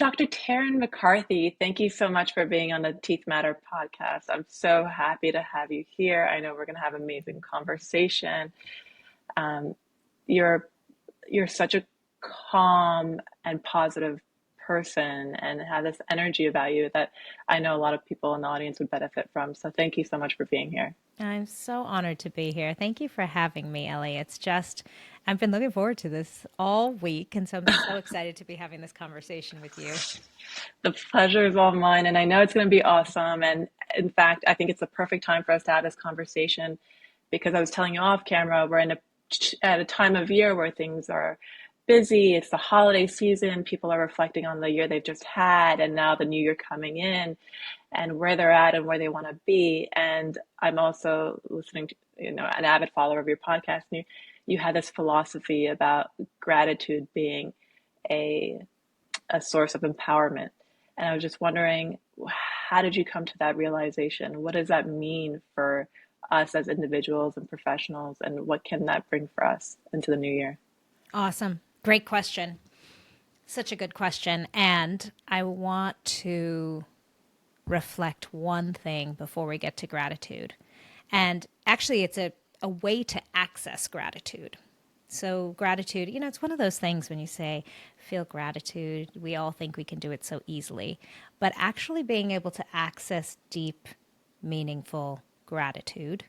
Dr. Tarryn MacCarthy, thank you so much for being on the Teeth Matter podcast. I'm so happy to have you here. I know we're going to have an amazing conversation. Um, you're you're such a calm and positive person and have this energy about you that I know a lot of people in the audience would benefit from. So thank you so much for being here. I'm so honored to be here. Thank you for having me, Ellie. I've been looking forward to this all week. And so I'm so excited to be having this conversation with you. The pleasure is all mine, and I know it's going to be awesome. And in fact, I think it's the perfect time for us to have this conversation because I was telling you off camera, we're at a time of year where things are busy. It's the holiday season. People are reflecting on the year they've just had, and now the new year coming in, and where they're at and where they want to be. And I'm also listening to, an avid follower of your podcast. And you had this philosophy about gratitude being a a source of empowerment. And I was just wondering, how did you come to that realization? What does that mean for us as individuals and professionals? And what can that bring for us into the new year? Awesome. Great question. Such a good question. And I want to reflect one thing before we get to gratitude. And actually, it's a way to access gratitude. So, gratitude, it's one of those things when you say, feel gratitude, we all think we can do it so easily. But actually, being able to access deep, meaningful gratitude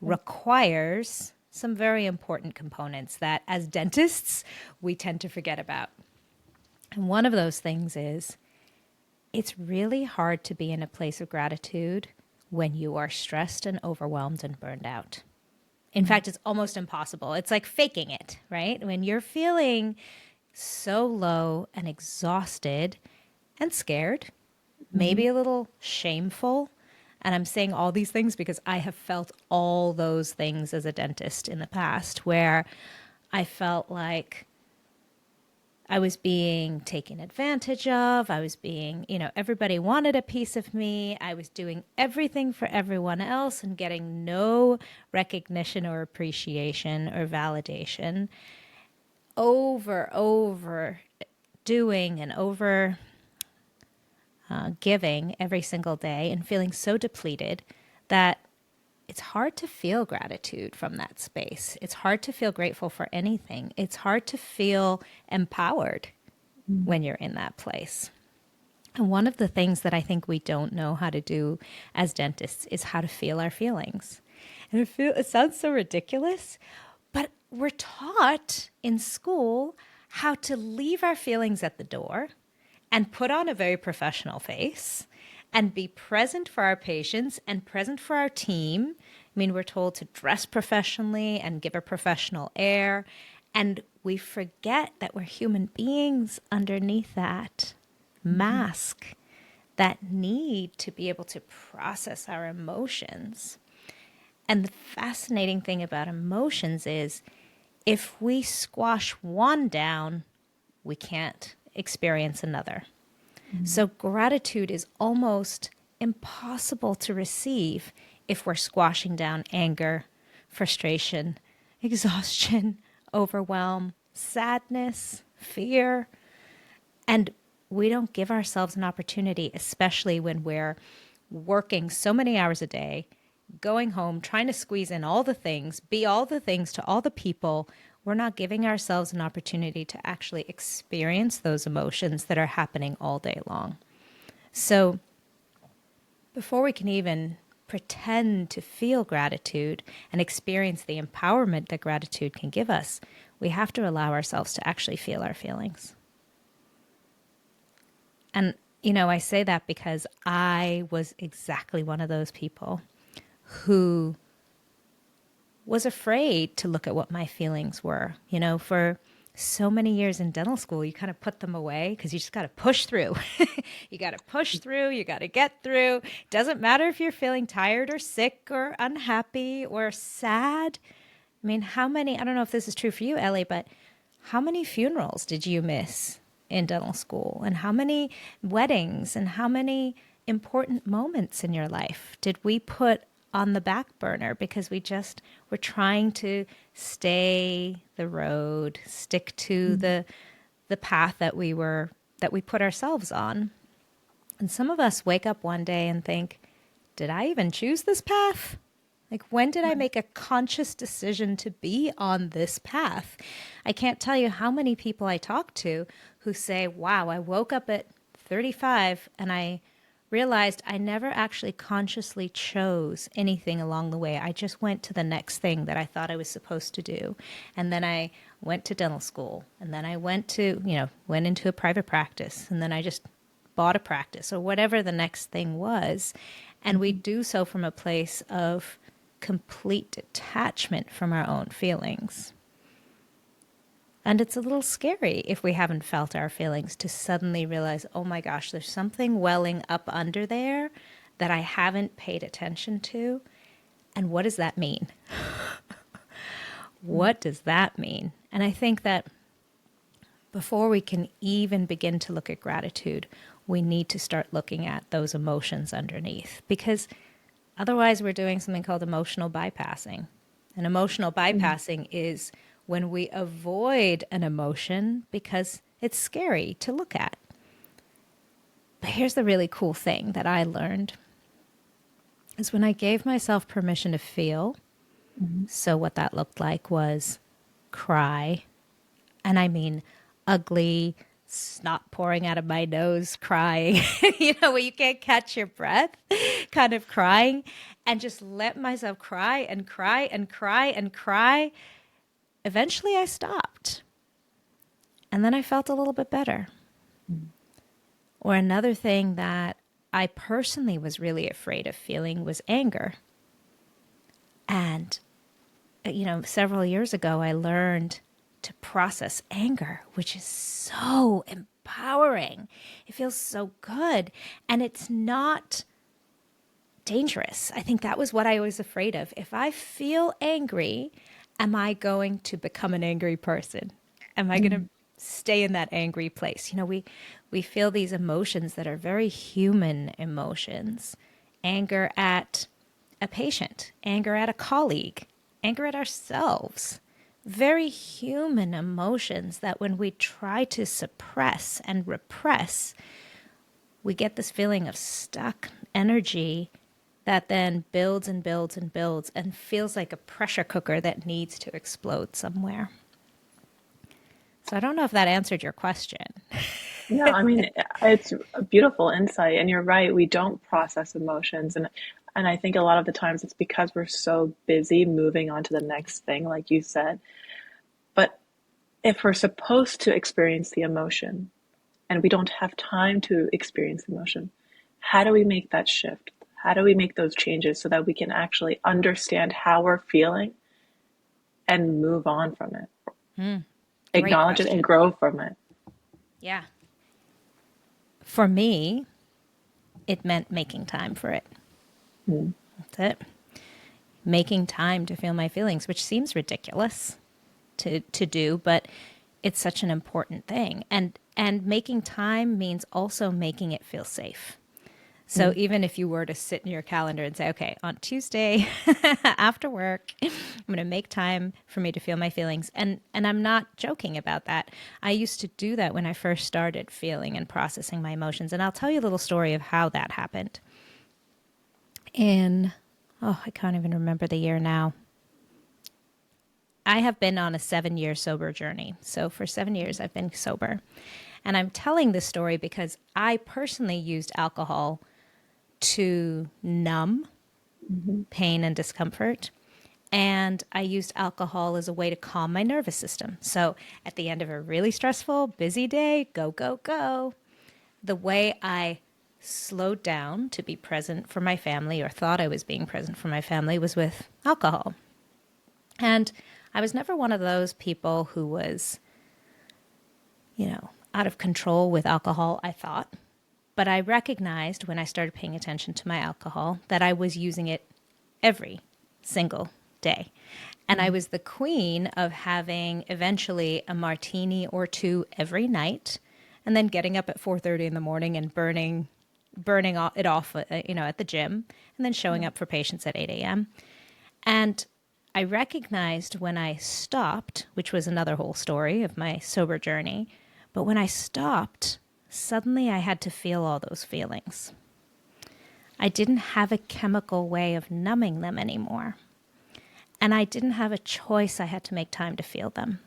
requires some very important components that as dentists, we tend to forget about. And one of those things is it's really hard to be in a place of gratitude when you are stressed and overwhelmed and burned out. In fact, it's almost impossible. It's like faking it, right? When you're feeling so low and exhausted and scared, Mm-hmm. maybe a little shameful. And I'm saying all these things because I have felt all those things as a dentist in the past where I felt like I was being taken advantage of. I was being, everybody wanted a piece of me. I was doing everything for everyone else and getting no recognition or appreciation or validation. Over doing and over giving every single day and feeling so depleted that it's hard to feel gratitude from that space. It's hard to feel grateful for anything. It's hard to feel empowered when you're in that place. And one of the things that I think we don't know how to do as dentists is how to feel our feelings. And it sounds so ridiculous, but we're taught in school how to leave our feelings at the door and put on a very professional face and be present for our patients and present for our team. I mean, we're told to dress professionally and give a professional air. And we forget that we're human beings underneath that mask that need to be able to process our emotions. And the fascinating thing about emotions is if we squash one down, we can't experience another. So gratitude is almost impossible to receive if we're squashing down anger, frustration, exhaustion, overwhelm, sadness, fear. And we don't give ourselves an opportunity, especially when we're working so many hours a day, going home, trying to squeeze in all the things, be all the things to all the people. We're not giving ourselves an opportunity to actually experience those emotions that are happening all day long. So before we can even pretend to feel gratitude and experience the empowerment that gratitude can give us, we have to allow ourselves to actually feel our feelings. And, I say that because I was exactly one of those people who was afraid to look at what my feelings were. For so many years in dental school, you kind of put them away because you just got to push through. You got to push through. You got to get through. Doesn't matter if you're feeling tired or sick or unhappy or sad. I mean, I don't know if this is true for you, Ellie, but how many funerals did you miss in dental school? And how many weddings and how many important moments in your life did we put on the back burner because we just were trying to stay the road, stick to the path that we were that we put ourselves on. And some of us wake up one day and think, did I even choose this path? Like, when did I make a conscious decision to be on this path? I can't tell you how many people I talk to who say, wow, I woke up at 35 and I realized I never actually consciously chose anything along the way. I just went to the next thing that I thought I was supposed to do. And then I went to dental school. And then I went into a private practice. And then I just bought a practice or whatever the next thing was. And we do so from a place of complete detachment from our own feelings. And it's a little scary if we haven't felt our feelings to suddenly realize, oh my gosh, there's something welling up under there that I haven't paid attention to. And what does that mean? What does that mean? And I think that before we can even begin to look at gratitude, we need to start looking at those emotions underneath, because otherwise we're doing something called emotional bypassing. And emotional bypassing is when we avoid an emotion because it's scary to look at. But here's the really cool thing that I learned is when I gave myself permission to feel. So what that looked like was cry. And I mean ugly, snot pouring out of my nose crying, where you can't catch your breath, kind of crying, and just let myself cry and cry and cry and cry. Eventually I stopped. And then I felt a little bit better. Or another thing that I personally was really afraid of feeling was anger. And, several years ago, I learned to process anger, which is so empowering. It feels so good. And it's not dangerous. I think that was what I was afraid of. If I feel angry, am I going to become an angry person? Am I going to stay in that angry place? We feel these emotions that are very human emotions. Anger at a patient, anger at a colleague, anger at ourselves. Very human emotions that when we try to suppress and repress, we get this feeling of stuck energy that then builds and builds and builds and feels like a pressure cooker that needs to explode somewhere. So I don't know if that answered your question. No, I mean, it's a beautiful insight, and you're right. We don't process emotions, and I think a lot of the times it's because we're so busy moving on to the next thing, like you said. But if we're supposed to experience the emotion and we don't have time to experience the emotion, how do we make that shift? How do we make those changes so that we can actually understand how we're feeling and move on from it? Great Acknowledge it and question. grow from it. Yeah. For me, it meant making time for it. That's it. Making time to feel my feelings, which seems ridiculous to do, but it's such an important thing. And making time means also making it feel safe. So even if you were to sit in your calendar and say, okay, on Tuesday after work, I'm going to make time for me to feel my feelings. And I'm not joking about that. I used to do that when I first started feeling and processing my emotions. And I'll tell you a little story of how that happened. I can't even remember the year now. I have been on a 7-year sober journey. So for 7 years, I've been sober. And I'm telling this story because I personally used alcohol to numb pain and discomfort. And I used alcohol as a way to calm my nervous system. So at the end of a really stressful, busy day, go, go, go, the way I slowed down to be present for my family, or thought I was being present for my family, was with alcohol. And I was never one of those people who was, out of control with alcohol, I thought. But I recognized when I started paying attention to my alcohol that I was using it every single day. And I was the queen of having eventually a martini or two every night, and then getting up at 4:30 in the morning and burning it off, at the gym, and then showing up for patients at 8 a.m. And I recognized when I stopped, which was another whole story of my sober journey, but when I stopped, suddenly I had to feel all those feelings. I didn't have a chemical way of numbing them anymore. And I didn't have a choice. I had to make time to feel them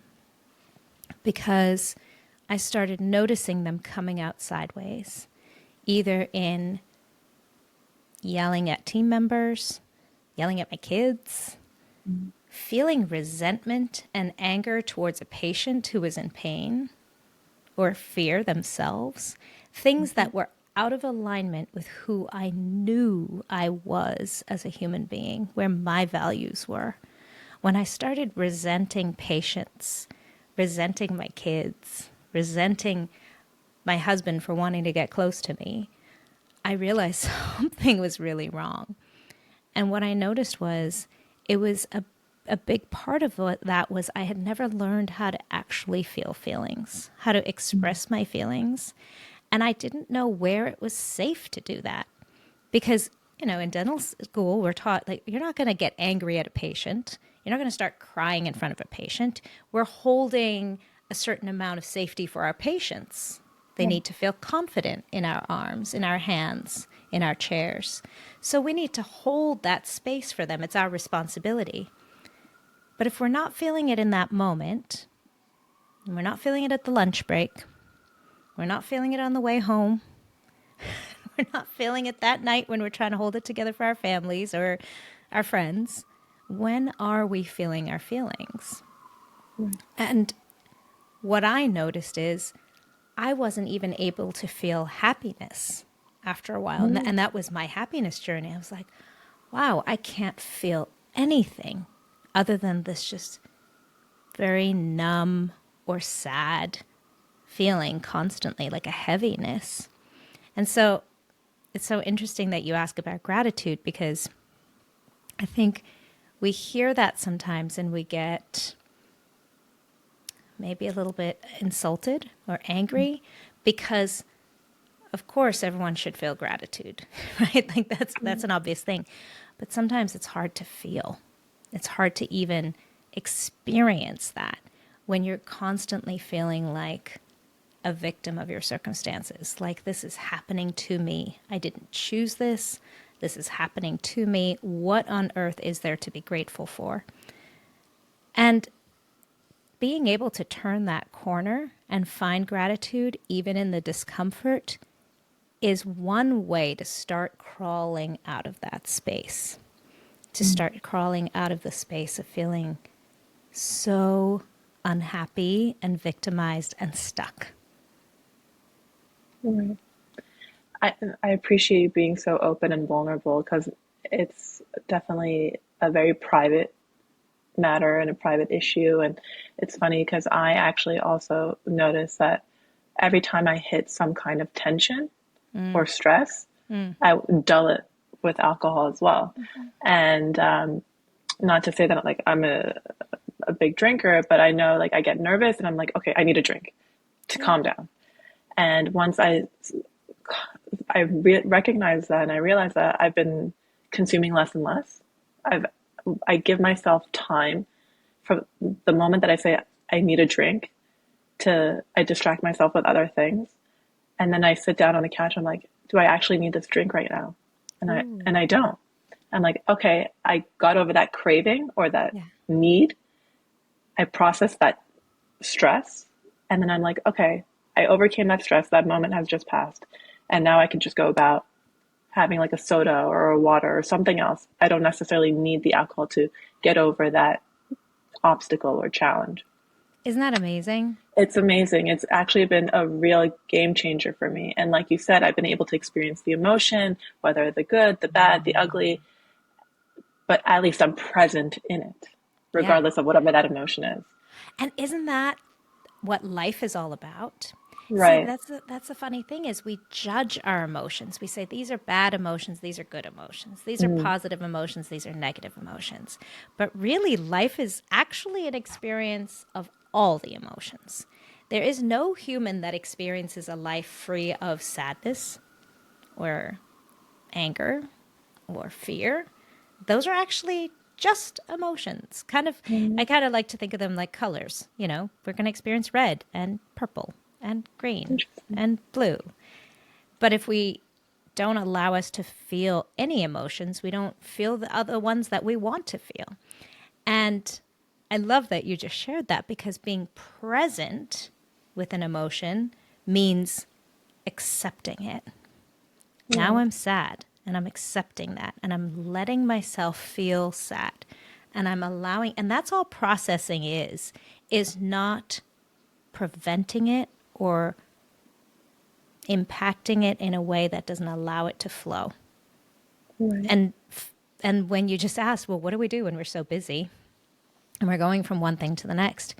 because I started noticing them coming out sideways, either in yelling at team members, yelling at my kids, feeling resentment and anger towards a patient who was in pain, or fear themselves, things that were out of alignment with who I knew I was as a human being, where my values were. When I started resenting patients, resenting my kids, resenting my husband for wanting to get close to me, I realized something was really wrong. And what I noticed was it was a big part of what that was I had never learned how to actually feel feelings, how to express my feelings. And I didn't know where it was safe to do that. Because, in dental school, we're taught like you're not going to get angry at a patient. You're not going to start crying in front of a patient. We're holding a certain amount of safety for our patients. They Yeah. need to feel confident in our arms, in our hands, in our chairs. So we need to hold that space for them. It's our responsibility. But if we're not feeling it in that moment, and we're not feeling it at the lunch break, we're not feeling it on the way home, we're not feeling it that night when we're trying to hold it together for our families or our friends, when are we feeling our feelings? And what I noticed is I wasn't even able to feel happiness after a while. And that was my happiness journey. I was like, wow, I can't feel anything other than this just very numb or sad feeling constantly, like a heaviness. And so it's so interesting that you ask about gratitude because I think we hear that sometimes and we get maybe a little bit insulted or angry because of course everyone should feel gratitude, right? Like that's an obvious thing. But sometimes it's hard to feel. It's hard to even experience that when you're constantly feeling like a victim of your circumstances. Like this is happening to me. I didn't choose this. This is happening to me. What on earth is there to be grateful for? And being able to turn that corner and find gratitude even in the discomfort is one way to start crawling out of that space, to start crawling out of the space of feeling so unhappy and victimized and stuck. Right. I appreciate you being so open and vulnerable because it's definitely a very private matter and a private issue. And it's funny because I actually also notice that every time I hit some kind of tension or stress, I dull it with alcohol as well. And not to say that like I'm a big drinker, but I know like I get nervous and I'm like, okay, I need a drink to Yeah. calm down. And once recognize that and I realize that I've been consuming less and less. I've I give myself time from the moment that I say I need a drink to I distract myself with other things. And then I sit down on the couch. I'm like, do I actually need this drink right now? Ooh. And I don't. I'm like, okay, I got over that craving or that Yeah. need. I processed that stress. And then I'm like, okay, I overcame that stress. That moment has just passed. And now I can just go about having like a soda or a water or something else. I don't necessarily need the alcohol to get over that obstacle or challenge. Isn't that amazing? It's amazing. It's actually been a real game changer for me. And like you said, I've been able to experience the emotion, whether the good, the bad, the ugly, but at least I'm present in it, Yeah. regardless of whatever that emotion is. And isn't that what life is all about? See, Right. that's the funny thing is we judge our emotions. We say these are bad emotions, these are good emotions. These are Mm, positive emotions, these are negative emotions. But really life is actually an experience of all the emotions. There is no human that experiences a life free of sadness or anger or fear. Those are actually just emotions. I mm, kind of like to think of them like colors. We're going to experience red and purple and green Interesting. and blue. But if we don't allow us to feel any emotions, we don't feel the other ones that we want to feel. And I love that you just shared that, because being present with an emotion means accepting it. Now Right. I'm sad and I'm accepting that and I'm letting myself feel sad and I'm allowing, and that's all processing is not preventing it or impacting it in a way that doesn't allow it to flow. Right. And and when you just ask, well, what do we do when we're so busy and we're going from one thing to the next?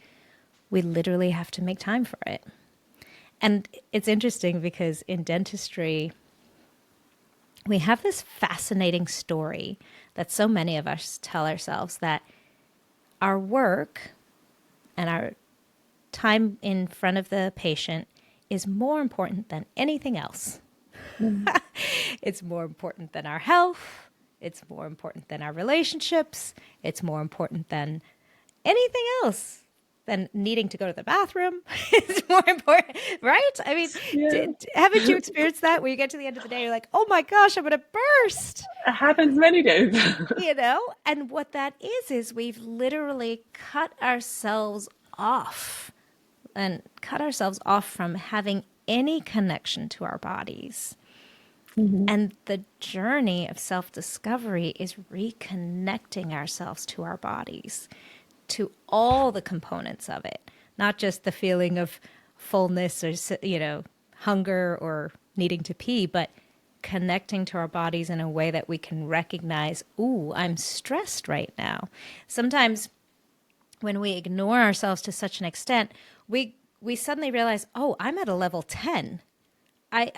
We literally have to make time for it. And it's interesting because in dentistry, we have this fascinating story that so many of us tell ourselves, that our work and our time in front of the patient is more important than anything else. Mm. It's more important than our health. It's more important than our relationships. It's more important than anything else, than needing to go to the bathroom. It's more important, right? I mean, Yeah. haven't you experienced that where you get to the end of the day, you're like, oh my gosh, I'm going to burst, It happens many days. you know? And what that is we've literally cut ourselves off and cut ourselves off from having any connection to our bodies. Hmm. And the journey of self discovery is reconnecting ourselves to our bodies, to all the components of it, not just the feeling of fullness or, hunger or needing to pee, but connecting to our bodies in a way that we can recognize, ooh, I'm stressed right now. Sometimes when we ignore ourselves to such an extent, we suddenly realize, oh, I'm at a level 10. I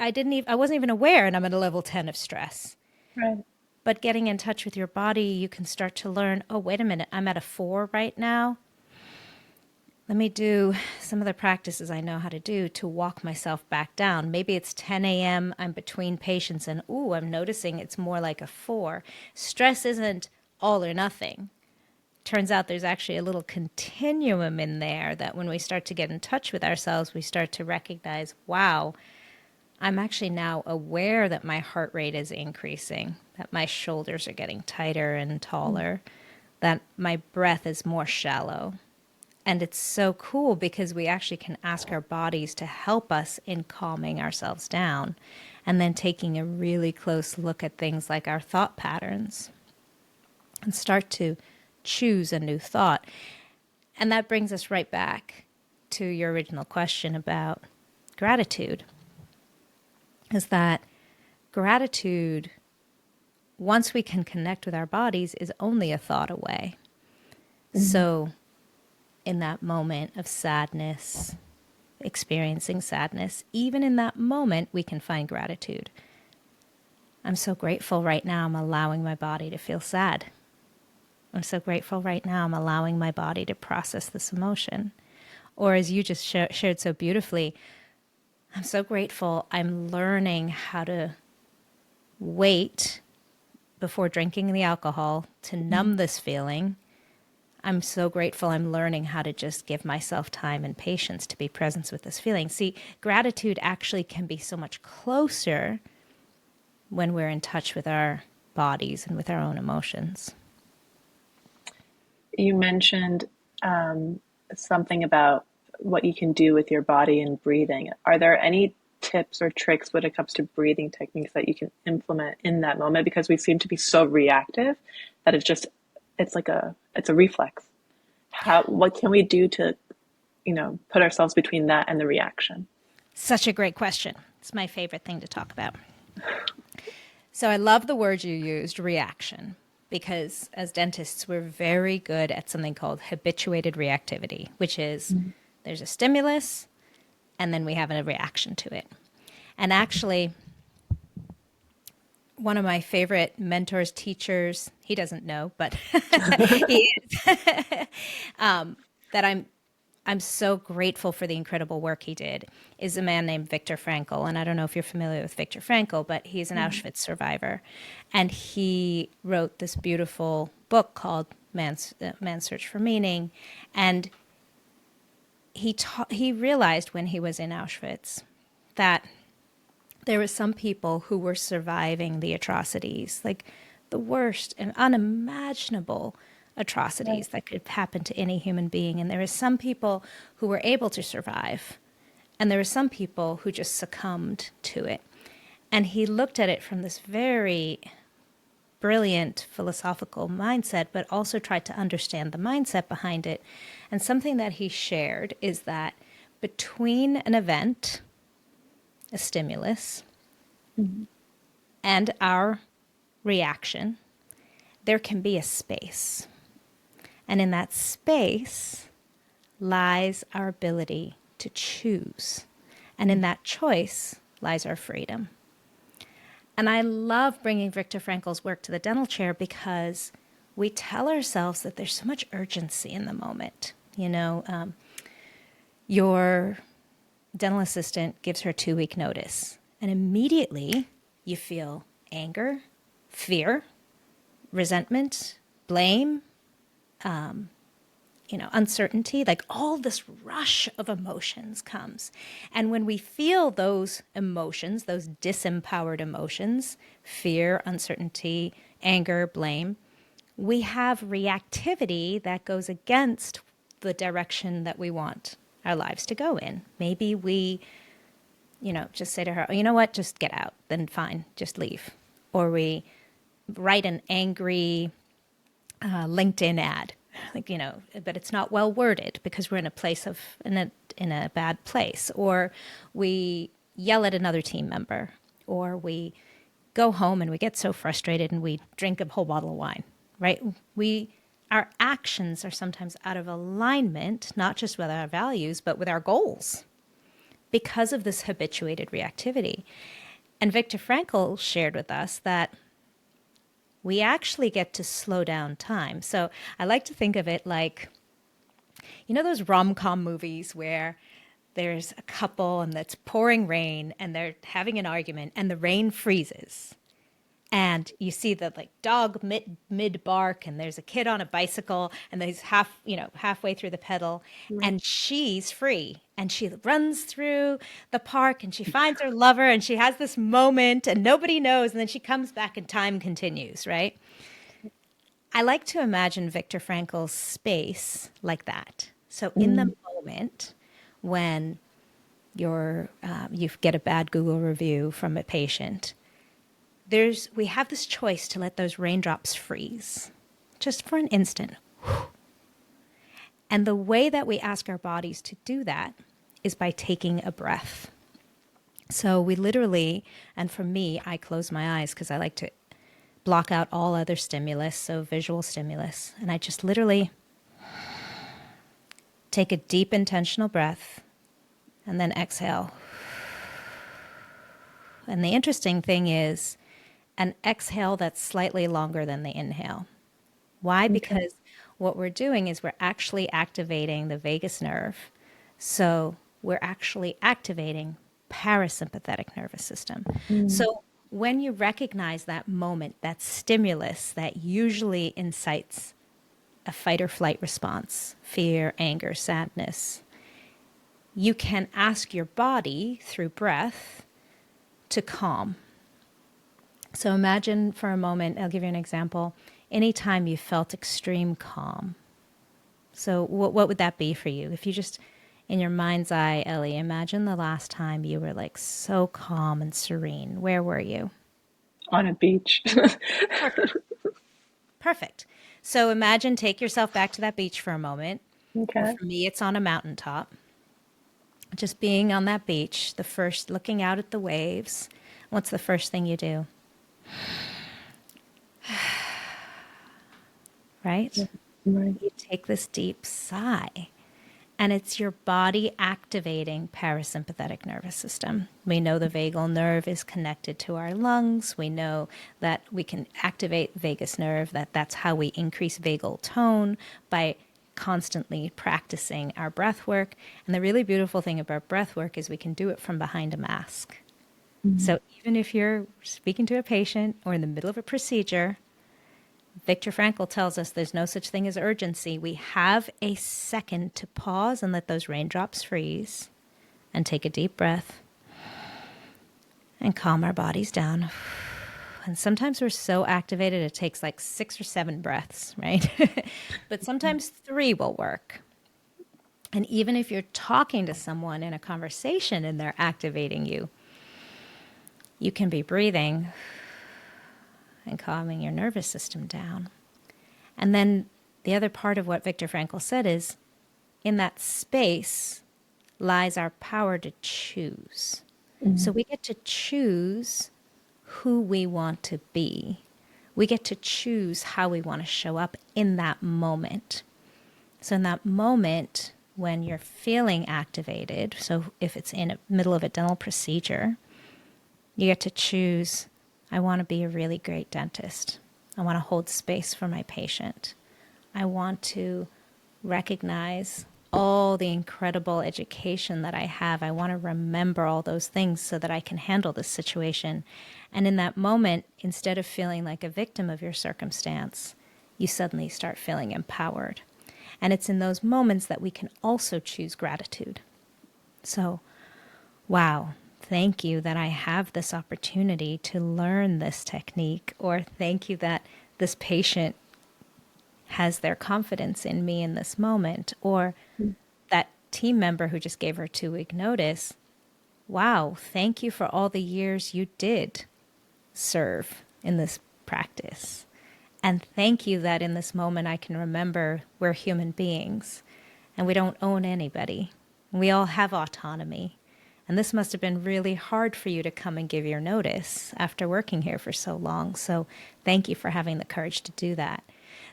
wasn't even aware, and I'm at a level 10 of stress. Right. But getting in touch with your body, you can start to learn, oh, wait a minute, I'm at a 4 right now. Let me do some of the practices I know how to do to walk myself back down. Maybe it's 10 a.m., I'm between patients, and ooh, I'm noticing it's more like a 4. Stress isn't all or nothing. Turns out there's actually a little continuum in there that when we start to get in touch with ourselves, we start to recognize, wow, I'm actually now aware that my heart rate is increasing, that my shoulders are getting tighter and taller, that my breath is more shallow. And it's so cool because we actually can ask our bodies to help us in calming ourselves down, and then taking a really close look at things like our thought patterns and start to choose a new thought. And that brings us right back to your original question about gratitude, is that gratitude, once we can connect with our bodies, is only a thought away. Hmm. So in that moment of sadness, experiencing sadness, even in that moment, we can find gratitude. I'm so grateful right now I'm allowing my body to feel sad. I'm so grateful right now I'm allowing my body to process this emotion. Or as you just shared so beautifully, I'm so grateful I'm learning how to wait before drinking the alcohol to numb this feeling. I'm so grateful I'm learning how to just give myself time and patience to be present with this feeling. See, gratitude actually can be so much closer when we're in touch with our bodies and with our own emotions. You mentioned something about what you can do with your body and breathing. Are there any tips or tricks when it comes to breathing techniques that you can implement in that moment? Because we seem to be so reactive that it's a reflex. Yeah. What can we do to, put ourselves between that and the reaction? Such a great question. It's my favorite thing to talk about. So I love the word you used, reaction, because as dentists, we're very good at something called habituated reactivity, which is there's a stimulus and then we have a reaction to it. And actually, one of my favorite mentors, teachers, he doesn't know, but he is, that I'm so grateful for the incredible work he did, is a man named Viktor Frankl. And I don't know if you're familiar with Viktor Frankl, but he's an Mhm. Auschwitz survivor. And he wrote this beautiful book called Man's Search for Meaning. And he realized when he was in Auschwitz that there were some people who were surviving the atrocities, like the worst and unimaginable Right. atrocities that could happen to any human being. And there were some people who were able to survive, and there were some people who just succumbed to it. And he looked at it from this very brilliant philosophical mindset, but also tried to understand the mindset behind it. And something that he shared is that between an event, a stimulus, Mhm. and our reaction, there can be a space. And in that space lies our ability to choose. And in that choice lies our freedom. And I love bringing Viktor Frankl's work to the dental chair because we tell ourselves that there's so much urgency in the moment. Your dental assistant gives her 2-week notice, and immediately you feel anger, fear, resentment, blame, uncertainty, like all this rush of emotions comes. And when we feel those emotions, those disempowered emotions, fear, uncertainty, anger, blame, we have reactivity that goes against the direction that we want our lives to go in. Maybe we, just say to her, oh, you know what, just get out, then fine, just leave. Or we write an angry LinkedIn ad, but it's not well worded because we're in a place of in a bad place, or we yell at another team member, or we go home and we get so frustrated and we drink a whole bottle of wine, right? Our actions are sometimes out of alignment, not just with our values, but with our goals because of this habituated reactivity. And Viktor Frankl shared with us that we actually get to slow down time. So I like to think of it like, those rom-com movies where there's a couple and it's pouring rain and they're having an argument and the rain freezes. And you see the dog mid bark, and there's a kid on a bicycle, and he's halfway through the pedal, Right. and she's free, and she runs through the park, and she finds her lover, and she has this moment, and nobody knows, and then she comes back, and time continues, right? I like to imagine Viktor Frankl's space like that. So in the Mm. moment when you get a bad Google review from a patient, we have this choice to let those raindrops freeze just for an instant. And the way that we ask our bodies to do that is by taking a breath. So we literally, and for me, I close my eyes because I like to block out all other stimulus, so visual stimulus. And I just literally take a deep intentional breath and then exhale. And the interesting thing is an exhale that's slightly longer than the inhale. Why? Okay. Because what we're doing is we're actually activating the vagus nerve. So we're actually activating parasympathetic nervous system. Mm. So when you recognize that moment, that stimulus that usually incites a fight or flight response, fear, anger, sadness, you can ask your body through breath to calm. So imagine for a moment, I'll give you an example. Anytime you felt extreme calm. So what would that be for you? If you just, in your mind's eye, Ellie, imagine the last time you were so calm and serene. Where were you? On a beach. Perfect. Perfect. So imagine, take yourself back to that beach for a moment. Or Okay. for me, it's on a mountaintop. Just being on that beach, looking out at the waves. What's the first thing you do? Yeah. Right? Right. You take this deep sigh, and it's your body activating parasympathetic nervous system. We know the vagal nerve is connected to our lungs. We know that we can activate vagus nerve, that's how we increase vagal tone by constantly practicing our breath work. And the really beautiful thing about breath work is we can do it from behind a mask. Mm. So even if you're speaking to a patient or in the middle of a procedure, Viktor Frankl tells us there's no such thing as urgency. We have a second to pause and let those raindrops freeze and take a deep breath and calm our bodies down. And sometimes we're so activated it takes like 6 or 7 breaths, right? But sometimes 3 will work. And even if you're talking to someone in a conversation and they're activating you, you can be breathing and calming your nervous system down. And then the other part of what Viktor Frankl said is, in that space lies our power to choose. So we get to choose who we want to be. We get to choose how we want to show up in that moment. So in that moment, when you're feeling activated, so if it's in the middle of a dental procedure, you get to choose, I want to be a really great dentist. I want to hold space for my patient. I want to recognize all the incredible education that I have. I want to remember all those things so that I can handle this situation. And in that moment, instead of feeling like a victim of your circumstance, you suddenly start feeling empowered. And it's in those moments that we can also choose gratitude. So, wow, thank you that I have this opportunity to learn this technique, or thank you that this patient has their confidence in me in this moment, or that team member who just gave her 2-week notice. Wow, thank you for all the years you did serve in this practice. And thank you that in this moment I can remember we're human beings and we don't own anybody. We all have autonomy. And this must have been really hard for you to come and give your notice after working here for so long. So thank you for having the courage to do that.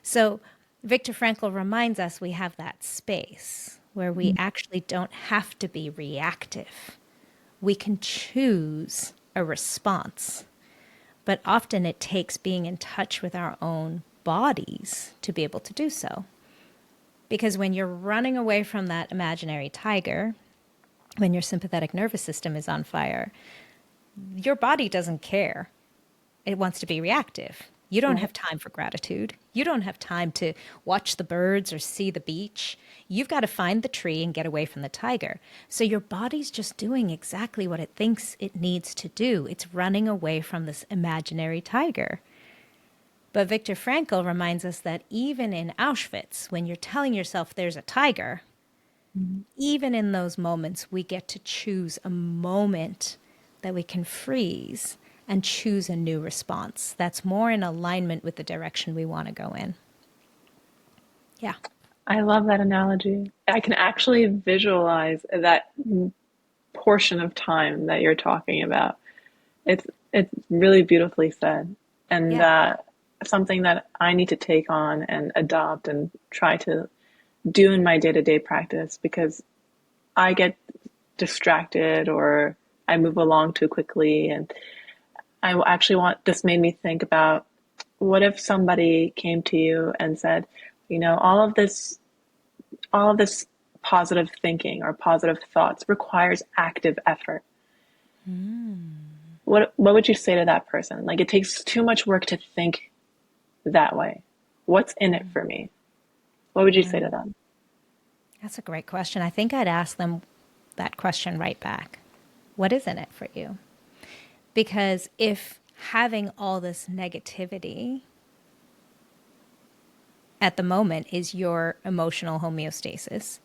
So Viktor Frankl reminds us we have that space where we actually don't have to be reactive. We can choose a response. But often it takes being in touch with our own bodies to be able to do so. Because when you're running away from that imaginary tiger, when your sympathetic nervous system is on fire, your body doesn't care. It wants to be reactive. You don't have time for gratitude. You don't have time to watch the birds or see the beach. You've got to find the tree and get away from the tiger. So your body's just doing exactly what it thinks it needs to do. It's running away from this imaginary tiger. But Viktor Frankl reminds us that even in Auschwitz, when you're telling yourself there's a tiger, even in those moments, we get to choose a moment that we can freeze and choose a new response that's more in alignment with the direction we want to go in. Yeah. I love that analogy. I can actually visualize that portion of time that you're talking about. It's really beautifully said, and Yeah. something that I need to take on and adopt and try to do in my day-to-day practice, because I get distracted or I move along too quickly. And I actually this made me think about, what if somebody came to you and said, all of this positive thinking or positive thoughts requires active effort. What would you say to that person? Like, it takes too much work to think that way. What's in it for me? What would you say to them? That's a great question. I think I'd ask them that question right back. What is in it for you? Because if having all this negativity at the moment is your emotional homeostasis,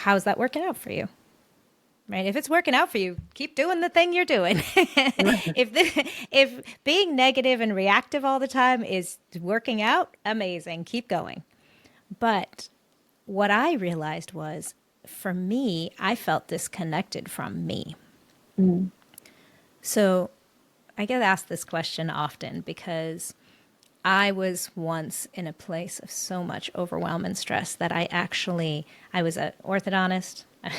how's that working out for you? Right? If it's working out for you, keep doing the thing you're doing. If being negative and reactive all the time is working out, amazing, keep going. But what I realized was, for me, I felt disconnected from me. So I get asked this question often because I was once in a place of so much overwhelm and stress that I was an orthodontist. I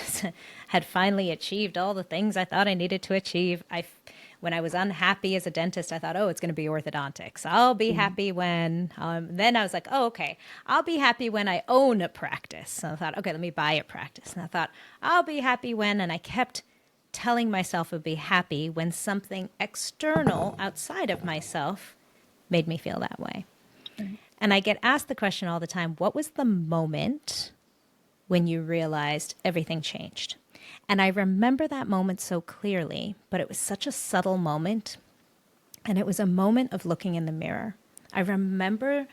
had finally achieved all the things I thought I needed to achieve. When I was unhappy as a dentist, I thought, oh, it's going to be orthodontics. I'll be happy when, then I was like, oh, okay, I'll be happy when I own a practice. So I thought, okay, let me buy a practice. And I thought, I'll be happy when, and I kept telling myself I'd be happy when something external outside of myself made me feel that way. Right. And I get asked the question all the time, what was the moment when you realized everything changed? And I remember that moment so clearly, but it was such a subtle moment. And it was a moment of looking in the mirror. I remember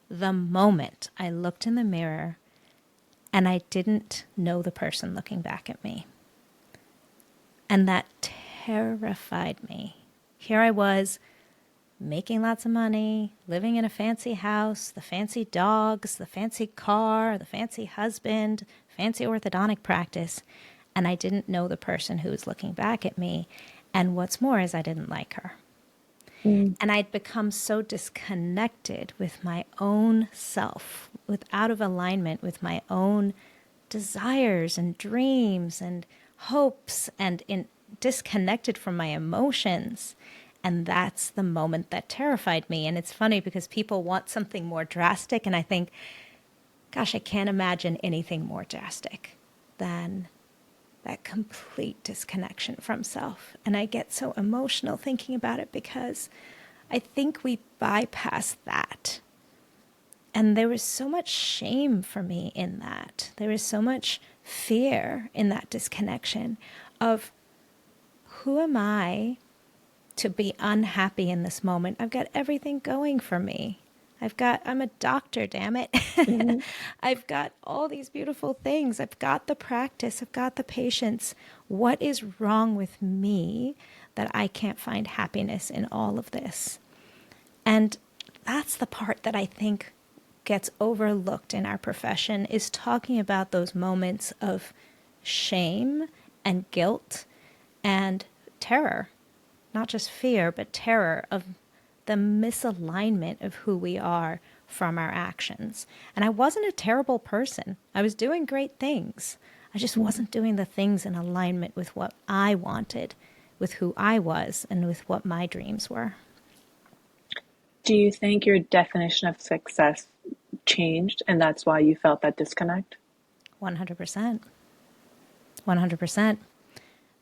the moment I looked in the mirror and I didn't know the person looking back at me. And that terrified me. Here I was, making lots of money, living in a fancy house, the fancy dogs, the fancy car, the fancy husband, fancy orthodontic practice, and I didn't know the person who was looking back at me. And what's more is I didn't like her. Mm. And I'd become so disconnected with my own self, out of alignment with my own desires and dreams and hopes, and disconnected from my emotions. And that's the moment that terrified me. And it's funny because people want something more drastic. And I think, gosh, I can't imagine anything more drastic than that complete disconnection from self. And I get so emotional thinking about it because I think we bypass that. And there was so much shame for me in that. There was so much fear in that disconnection of, who am I to be unhappy in this moment? I've got everything going for me. I'm a doctor, damn it. Mm-hmm. I've got all these beautiful things. I've got the practice. I've got the patience. What is wrong with me that I can't find happiness in all of this? And that's the part that I think gets overlooked in our profession, is talking about those moments of shame and guilt and terror. Not just fear, but terror of the misalignment of who we are from our actions. And I wasn't a terrible person. I was doing great things. I just wasn't doing the things in alignment with what I wanted, with who I was, and with what my dreams were. Do you think your definition of success changed and that's why you felt that disconnect? 100%. 100%.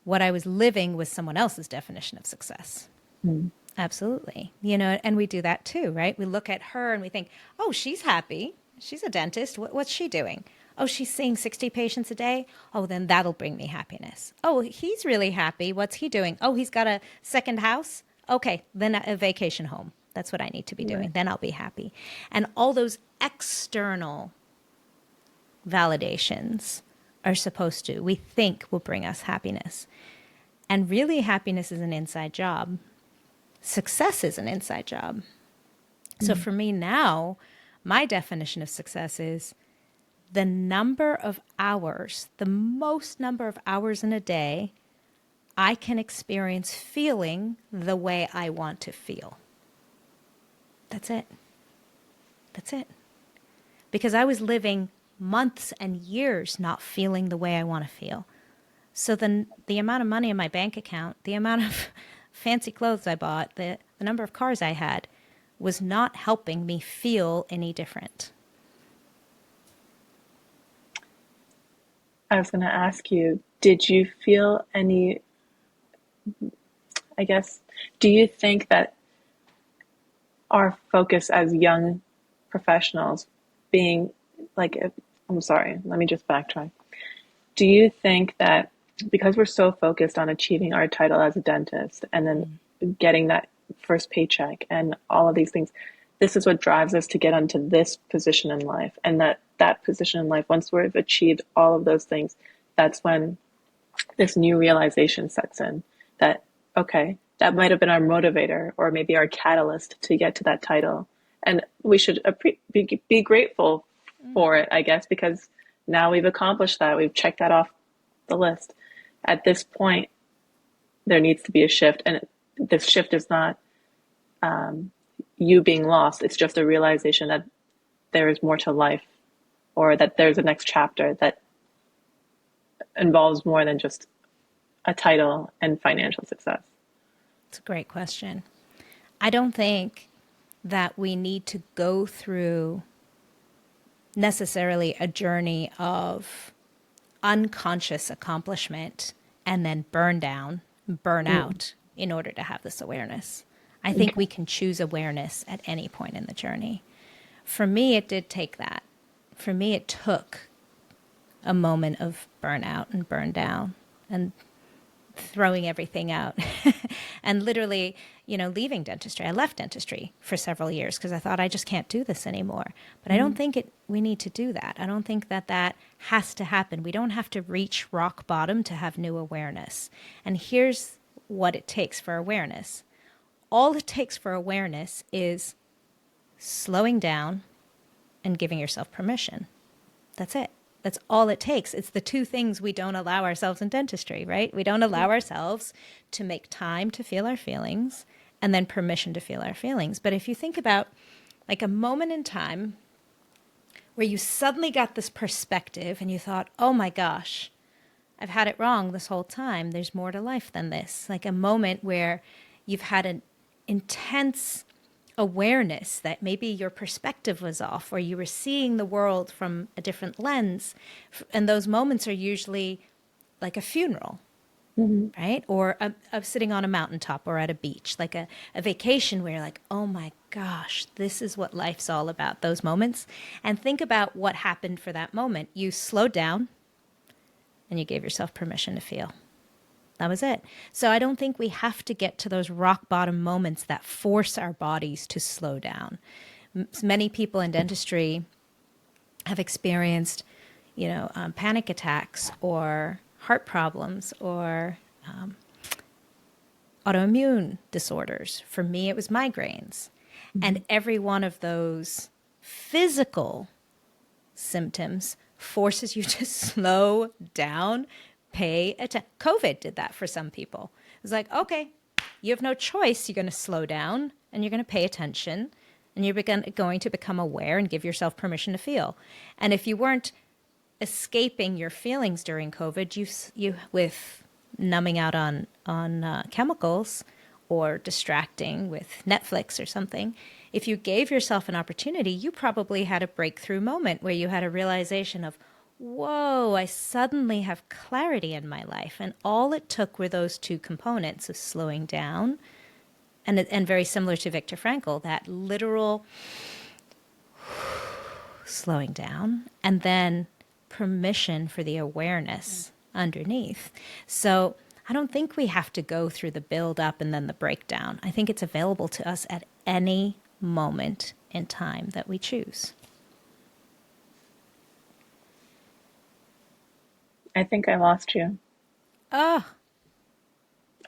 What I was living was someone else's definition of success. Mm. Absolutely. And we do that too, right? We look at her and we think, oh, she's happy. She's a dentist. What's she doing? Oh, she's seeing 60 patients a day. Oh, then that'll bring me happiness. Oh, he's really happy. What's he doing? Oh, he's got a second house. Okay, then a vacation home. That's what I need to be doing. Right. Then I'll be happy. And all those external validations are supposed to, we think, will bring us happiness. And really, happiness is an inside job. Success is an inside job. So for me now, my definition of success is the number of hours, the most number of hours in a day I can experience feeling the way I want to feel. That's it. That's it. Because I was living months and years not feeling the way I want to feel. So then the amount of money in my bank account, the amount of fancy clothes I bought, the number of cars I had was not helping me feel any different. I was going to ask you, did you feel any, I guess, do you think that our focus as young professionals being like, I'm sorry, let me just backtrack. Do you think that because we're so focused on achieving our title as a dentist and then getting that first paycheck and all of these things, this is what drives us to get onto this position in life, and that position in life, once we've achieved all of those things, that's when this new realization sets in that, okay, that might have been our motivator or maybe our catalyst to get to that title. And we should be grateful for it, I guess, because now we've accomplished that. We've checked that off the list. At this point, there needs to be a shift. And this shift is not you being lost. It's just a realization that there is more to life, or that there's a next chapter that involves more than just a title and financial success. It's a great question. I don't think that we need to go through necessarily a journey of unconscious accomplishment and then burn out in order to have this awareness. I think we can choose awareness at any point in the journey. For me, it did take that. For me, it took a moment of burnout and burn down and throwing everything out and literally, leaving dentistry. I left dentistry for several years because I thought I just can't do this anymore. But I don't think we need to do that. I don't think that has to happen. We don't have to reach rock bottom to have new awareness. And here's what it takes for awareness. All it takes for awareness is slowing down and giving yourself permission. That's it. That's all it takes. It's the two things we don't allow ourselves in dentistry, right? We don't allow ourselves to make time to feel our feelings and then permission to feel our feelings. But if you think about like a moment in time where you suddenly got this perspective and you thought, oh my gosh, I've had it wrong this whole time. There's more to life than this. Like a moment where you've had an intense awareness that maybe your perspective was off or you were seeing the world from a different lens. And those moments are usually like a funeral, right? Or sitting on a mountaintop or at a beach, like a vacation where you're like, oh my gosh, this is what life's all about, those moments. And think about what happened for that moment. You slowed down and you gave yourself permission to feel. That was it. So I don't think we have to get to those rock bottom moments that force our bodies to slow down. Many people in dentistry have experienced, panic attacks or heart problems or autoimmune disorders. For me, it was migraines. And every one of those physical symptoms forces you to slow down, pay attention. COVID did that for some people. It was like, okay, you have no choice. You're going to slow down and you're going to pay attention and you're going to become aware and give yourself permission to feel. And if you weren't escaping your feelings during COVID, you with numbing out on chemicals or distracting with Netflix or something, if you gave yourself an opportunity, you probably had a breakthrough moment where you had a realization of, whoa, I suddenly have clarity in my life. And all it took were those two components of slowing down and very similar to Viktor Frankl, that literal slowing down and then permission for the awareness underneath. So I don't think we have to go through the build up and then the breakdown. I think it's available to us at any moment in time that we choose. I think I lost you. Oh,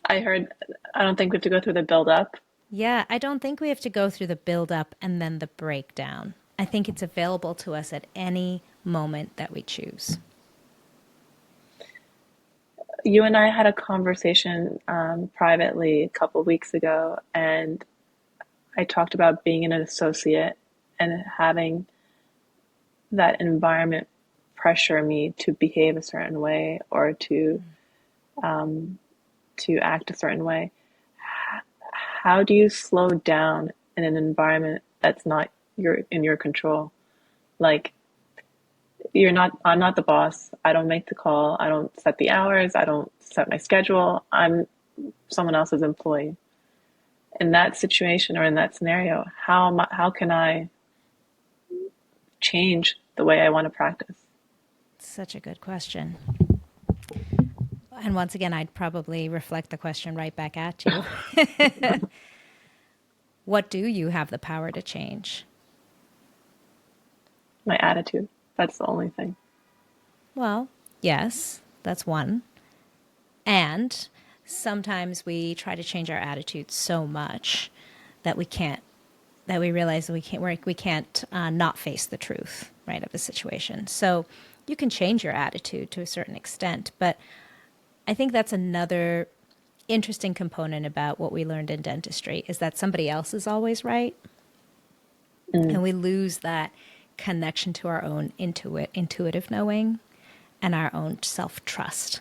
I heard, I don't think we have to go through the build up. yeah. I don't think we have to go through the build up and then the breakdown. I think it's available to us at any moment that we choose. You and I had a conversation privately a couple of weeks ago, and I talked about being an associate and having that environment pressure me to behave a certain way or to act a certain way. How do you slow down in an environment that's not in your control? Like I'm not the boss. I don't make the call. I don't set the hours. I don't set my schedule. I'm someone else's employee. In that situation or in that scenario, how can I change the way I want to practice? Such a good question. And once again, I'd probably reflect the question right back at you. What do you have the power to change? My attitude. That's the only thing. Well, yes, that's one. And sometimes we try to change our attitude so much that we realize that we can't not face the truth, right, of the situation. So you can change your attitude to a certain extent, but I think that's another interesting component about what we learned in dentistry is that somebody else is always right. And we lose that connection to our own intuitive knowing and our own self-trust.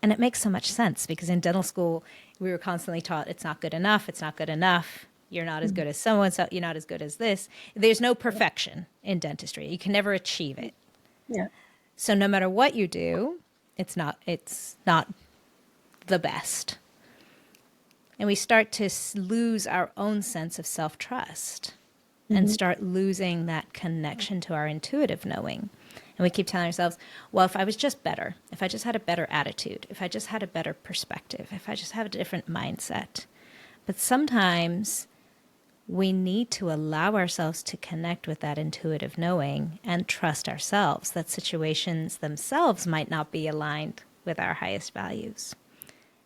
And it makes so much sense because in dental school, we were constantly taught it's not good enough, it's not good enough, you're not as good as someone, so you're not as good as this. There's no perfection in dentistry. You can never achieve it. Yeah. So no matter what you do, it's not the best. And we start to lose our own sense of self-trust. and Hmm. start losing that connection to our intuitive knowing. And we keep telling ourselves, well, if I was just better, if I just had a better attitude, if I just had a better perspective, if I just have a different mindset. But sometimes we need to allow ourselves to connect with that intuitive knowing and trust ourselves that situations themselves might not be aligned with our highest values.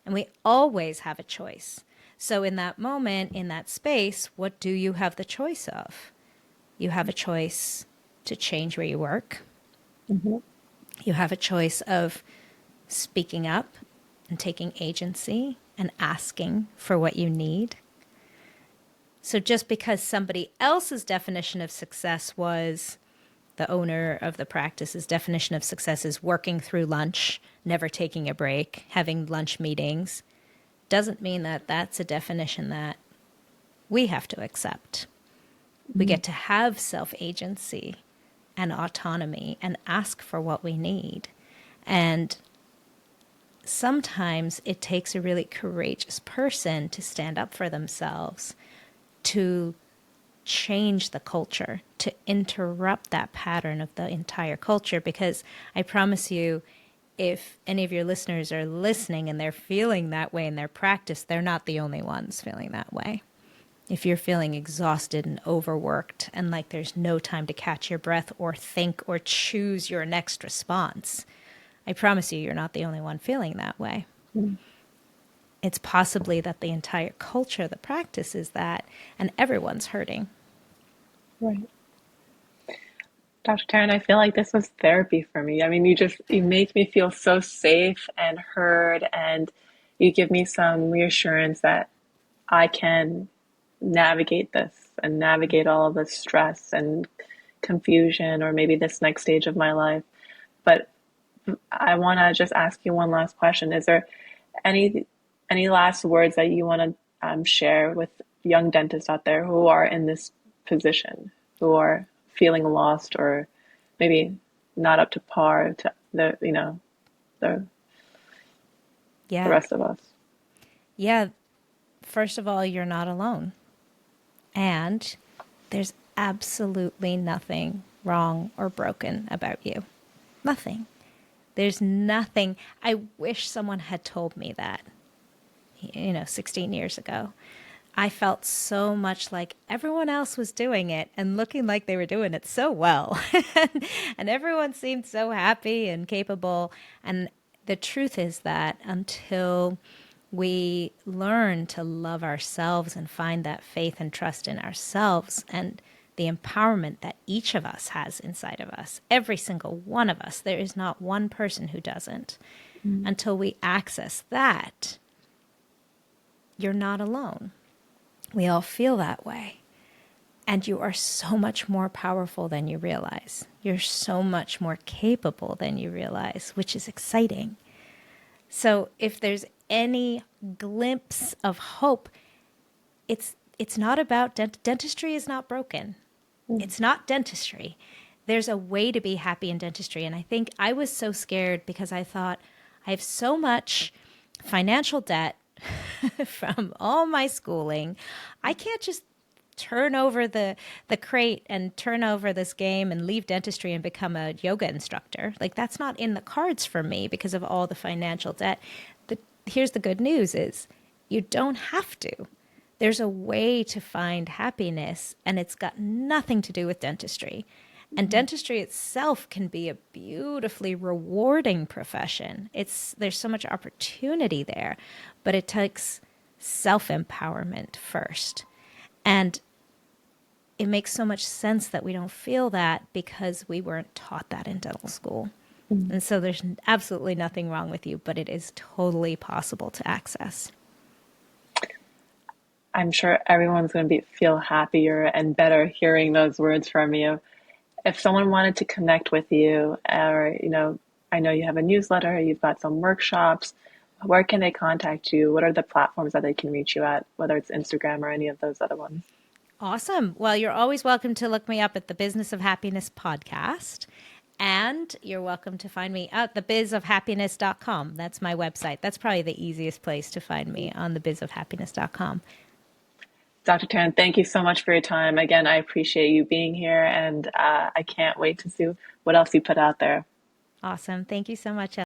And we always have a choice. So in that moment, in that space, what do you have the choice of? You have a choice to change where you work. Hmm. You have a choice of speaking up and taking agency and asking for what you need. So just because somebody else's definition of success was, the owner of the practice's definition of success is working through lunch, never taking a break, having lunch meetings, doesn't mean that that's a definition that we have to accept. We Hmm. get to have self-agency and autonomy and ask for what we need. And sometimes it takes a really courageous person to stand up for themselves, to change the culture, to interrupt that pattern of the entire culture. Because I promise you, if any of your listeners are listening and they're feeling that way in their practice, they're not the only ones feeling that way. If you're feeling exhausted and overworked and like there's no time to catch your breath or think or choose your next response, I promise you, you're not the only one feeling that way. Hmm. It's possibly that the entire culture of the practice is that, and everyone's hurting. Right. Dr. Tarryn, I feel like this was therapy for me. I mean, you make me feel so safe and heard, and you give me some reassurance that I can navigate this and navigate all of the stress and confusion, or maybe this next stage of my life. But I want to just ask you one last question. Is there any any last words that you want to share with young dentists out there who are in this position, who are feeling lost or maybe not up to par to the the Yeah. rest of us? Yeah. First of all, you're not alone. And there's absolutely nothing wrong or broken about you. Nothing. There's nothing. I wish someone had told me that, 16 years ago. I felt so much like everyone else was doing it and looking like they were doing it so well. And everyone seemed so happy and capable. And the truth is that until we learn to love ourselves and find that faith and trust in ourselves and the empowerment that each of us has inside of us, every single one of us, there is not one person who doesn't. Mm. Until we access that, you're not alone. We all feel that way. And you are so much more powerful than you realize. You're so much more capable than you realize, which is exciting. So if there's any glimpse of hope, it's not about dentistry is not broken. Mm. It's not dentistry. There's a way to be happy in dentistry. And I think I was so scared because I thought I have so much financial debt from all my schooling. I can't just turn over the crate and turn over this game and leave dentistry and become a yoga instructor. Like that's not in the cards for me because of all the financial debt. Here's the good news is you don't have to. There's a way to find happiness and it's got nothing to do with dentistry. And dentistry itself can be a beautifully rewarding profession. There's so much opportunity there, but it takes self-empowerment first. And it makes so much sense that we don't feel that because we weren't taught that in dental school. Mm. And so there's absolutely nothing wrong with you, but it is totally possible to access. I'm sure everyone's going to feel happier and better hearing those words from you. If someone wanted to connect with you, or I know you have a newsletter, you've got some workshops. Where can they contact you? What are the platforms that they can reach you at, whether it's Instagram or any of those other ones? Awesome. Well, you're always welcome to look me up at the Business of Happiness podcast. And you're welcome to find me at thebizofhappiness.com. That's my website. That's probably the easiest place to find me, on thebizofhappiness.com. Dr. Taryn, thank you so much for your time. Again, I appreciate you being here, and I can't wait to see what else you put out there. Awesome. Thank you so much.